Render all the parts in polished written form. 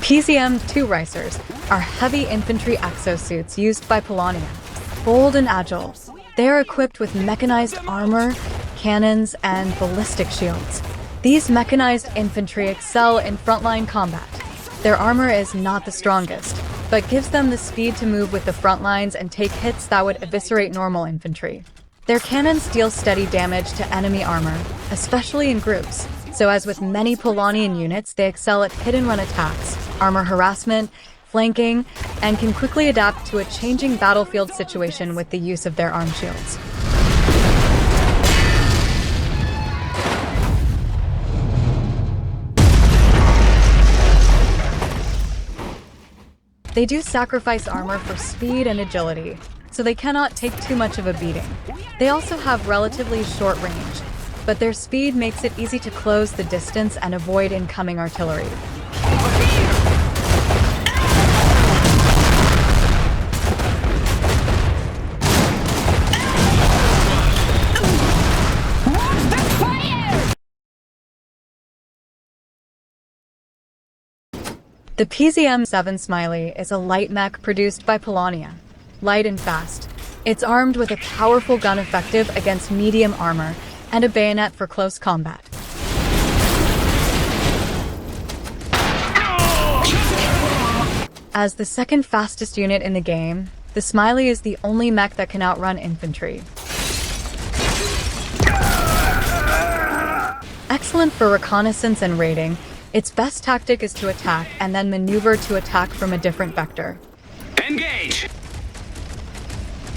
PZM-2 Ricers are heavy infantry exosuits used by Polonia. Bold and agile, they are equipped with mechanized armor, cannons, and ballistic shields. These mechanized infantry excel in frontline combat. Their armor is not the strongest, but gives them the speed to move with the front lines and take hits that would eviscerate normal infantry. Their cannons deal steady damage to enemy armor, especially in groups. So as with many Polonian units, they excel at hit-and-run attacks, armor harassment, flanking, and can quickly adapt to a changing battlefield situation with the use of their arm shields. They do sacrifice armor for speed and agility, so they cannot take too much of a beating. They also have relatively short range, but their speed makes it easy to close the distance and avoid incoming artillery. The PZM-7 Smiley is a light mech produced by Polonia. Light and fast. It's armed with a powerful gun effective against medium armor and a bayonet for close combat. As the second fastest unit in the game, the Smiley is the only mech that can outrun infantry. Excellent for reconnaissance and raiding, its best tactic is to attack and then maneuver to attack from a different vector. Engage!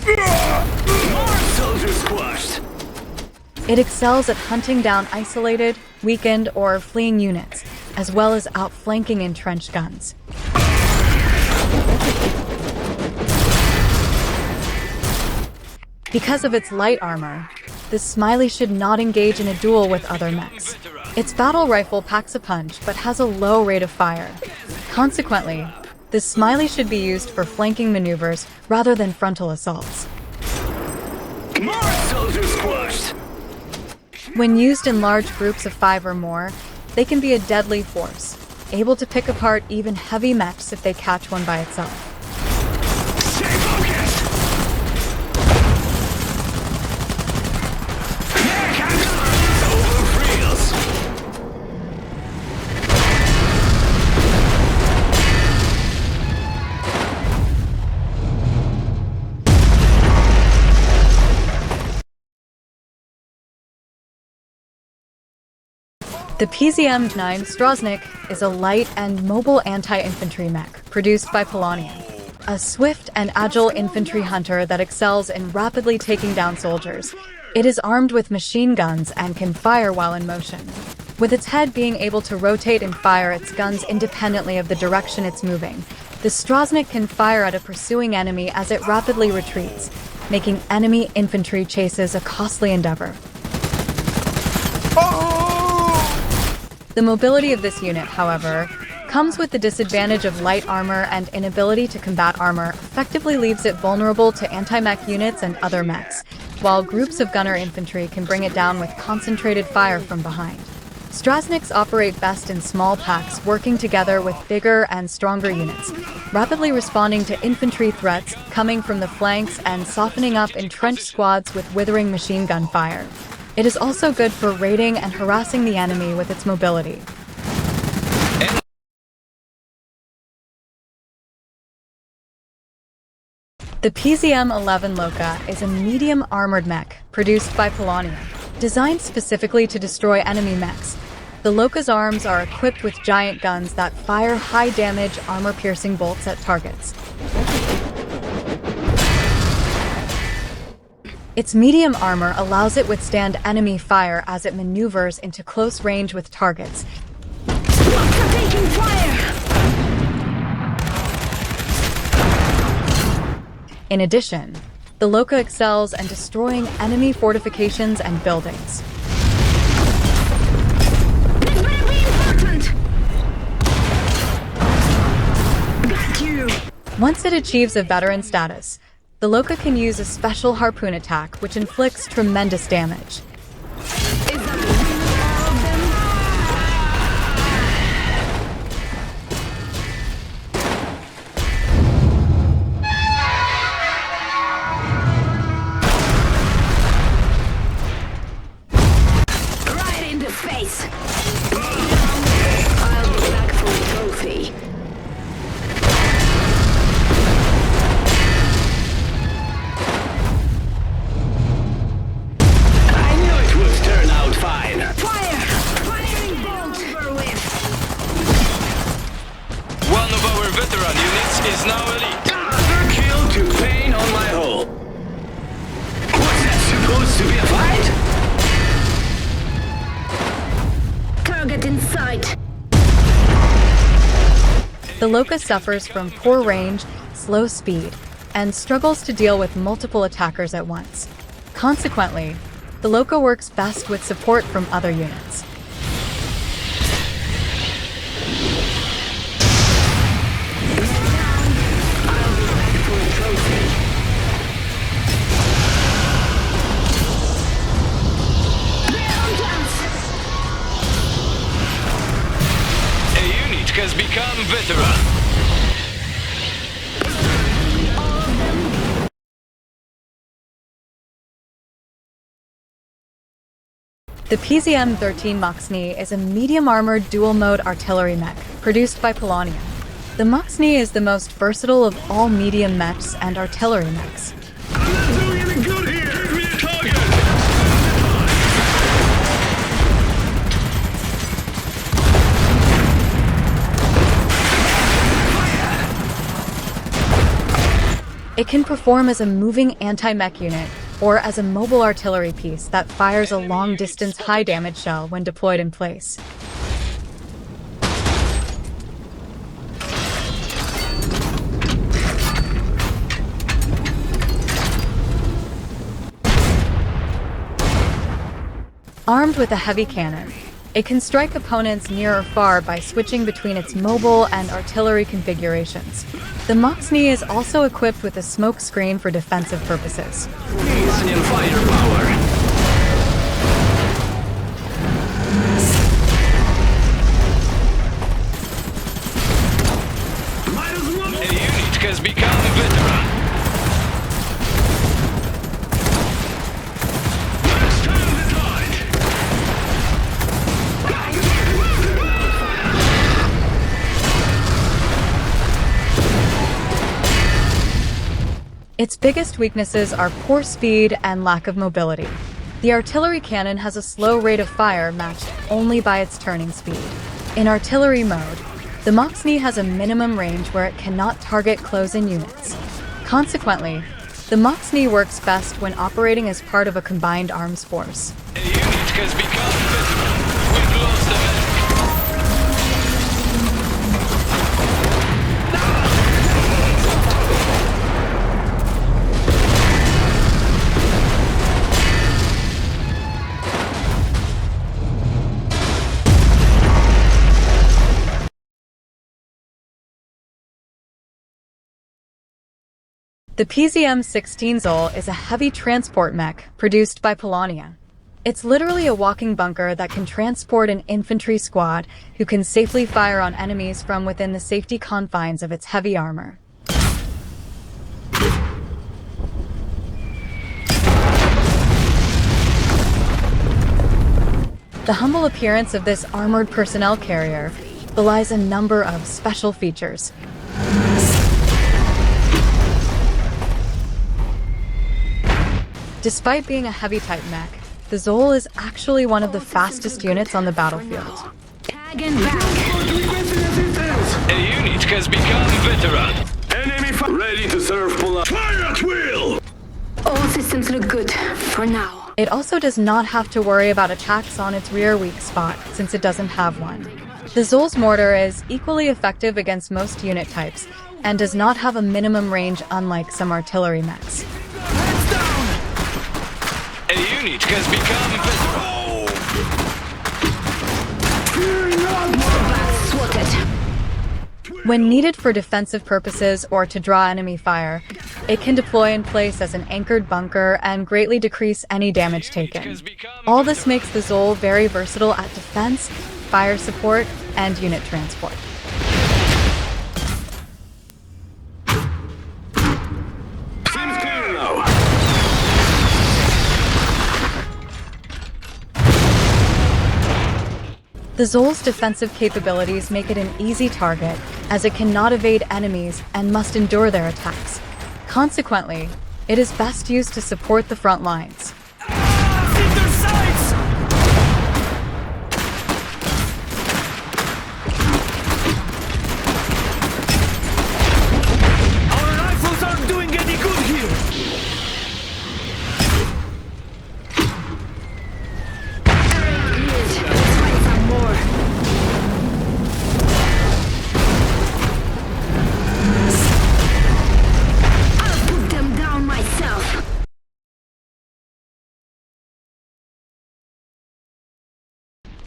More soldiers squashed! It excels at hunting down isolated, weakened, or fleeing units, as well as outflanking entrenched guns. Because of its light armor, the Smiley should not engage in a duel with other mechs. Its battle rifle packs a punch, but has a low rate of fire. Consequently, the Smiley should be used for flanking maneuvers rather than frontal assaults. More soldiers squashed! When used in large groups of 5 or more, they can be a deadly force, able to pick apart even heavy mechs if they catch one by itself. Stay focused! Here comes over freels! The PZM-9 Straznik is a light and mobile anti-infantry mech produced by Polonia. A swift and agile infantry hunter that excels in rapidly taking down soldiers. It is armed with machine guns and can fire while in motion, with its head being able to rotate and fire its guns independently of the direction it's moving. The Straznik can fire at a pursuing enemy as it rapidly retreats, making enemy infantry chases a costly endeavor. The mobility of this unit, however, comes with the disadvantage of light armor and inability to combat armor effectively leaves it vulnerable to anti-mech units and other mechs, while groups of gunner infantry can bring it down with concentrated fire from behind. Strazniks operate best in small packs, working together with bigger and stronger units, rapidly responding to infantry threats coming from the flanks and softening up entrenched squads with withering machine gun fire. It is also good for raiding and harassing the enemy with its mobility. The PZM-11 Loca is a medium armored mech produced by Polonia, designed specifically to destroy enemy mechs. The Loca's arms are equipped with giant guns that fire high-damage, armor-piercing bolts at targets. Its medium armor allows it withstand enemy fire as it maneuvers into close range with targets. Loca taking fire! In addition, the Loca excels in destroying enemy fortifications and buildings. This better be important! Got you! Once it achieves a veteran status, the Loca can use a special harpoon attack which inflicts tremendous damage. Wants to be a fight? Target in sight. The Loca suffers from poor range, slow speed, and struggles to deal with multiple attackers at once. Consequently, the Loca works best with support from other units. A unit has become veteran. The PZM-13 Moxy is a medium-armored dual-mode artillery mech produced by Polonia. The Moxy is the most versatile of all medium mechs and artillery mechs. I'm not doing any good here. Give me a target. It can perform as a moving anti-mech unit or as a mobile artillery piece that fires a long-distance high-damage shell when deployed in place. Armed with a heavy cannon, it can strike opponents near or far by switching between its mobile and artillery configurations. The Moxy is also equipped with a smoke screen for defensive purposes. Iranian firepower. A unit has become a veteran. Let's turn the tide. Its biggest weaknesses are poor speed and lack of mobility. The artillery cannon has a slow rate of fire matched only by its turning speed. In artillery mode, the Moxy has a minimum range where it cannot target close-in units. Consequently, the Moxy works best when operating as part of a combined arms force. A unit has become a veteran. We've lost a medic. The PZM-16 Zol is a heavy transport mech produced by Polonia. It's literally a walking bunker that can transport an infantry squad who can safely fire on enemies from within the safety confines of its heavy armor. The humble appearance of this armored personnel carrier belies a number of special features. Despite being a heavy-type mech, the Zol is actually one of the fastest units on the battlefield. Tag and back. A unit has become veteran. Enemy ready to serve Polonia. Fire at will! All systems look good for now. It also does not have to worry about attacks on its rear weak spot, since it doesn't have one. The Zol's mortar is equally effective against most unit types, and does not have a minimum range unlike some artillery mechs. A unit has become veteran. When needed for defensive purposes or to draw enemy fire, it can deploy in place as an anchored bunker and greatly decrease any damage taken. All this makes the Zol very versatile at defense, fire support, and unit transport. Seems clear now. The Zol's defensive capabilities make it an easy target, as it cannot evade enemies and must endure their attacks. Consequently, it is best used to support the front lines.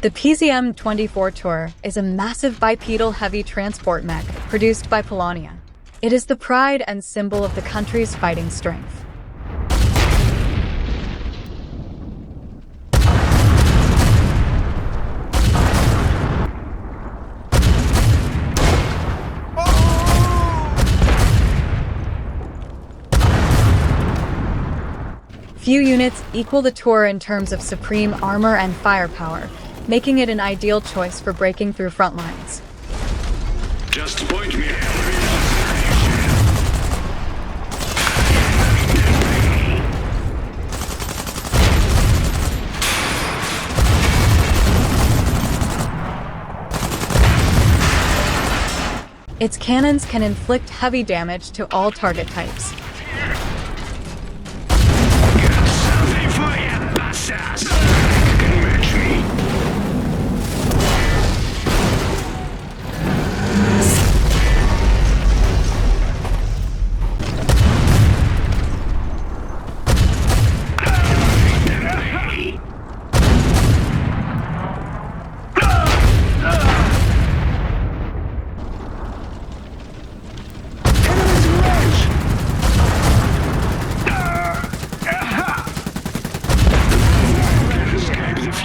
The PZM-24 Tour is a massive bipedal heavy transport mech produced by Polonia. It is the pride and symbol of the country's fighting strength. Few units equal the Tour in terms of supreme armor and firepower, making it an ideal choice for breaking through front lines. Just point me. Its cannons can inflict heavy damage to all target types. Something for you, bastards! Can match me.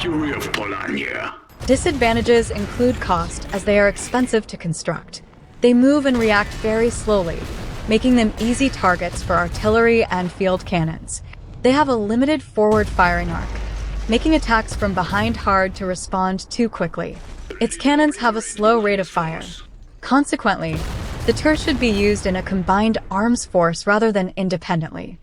Fury of Polonia. Disadvantages include cost, as they are expensive to construct. They move and react very slowly, making them easy targets for artillery and field cannons. They have a limited forward firing arc, making attacks from behind hard to respond too quickly. Its cannons have a slow rate of fire. Consequently, the Tour should be used in a combined arms force rather than independently.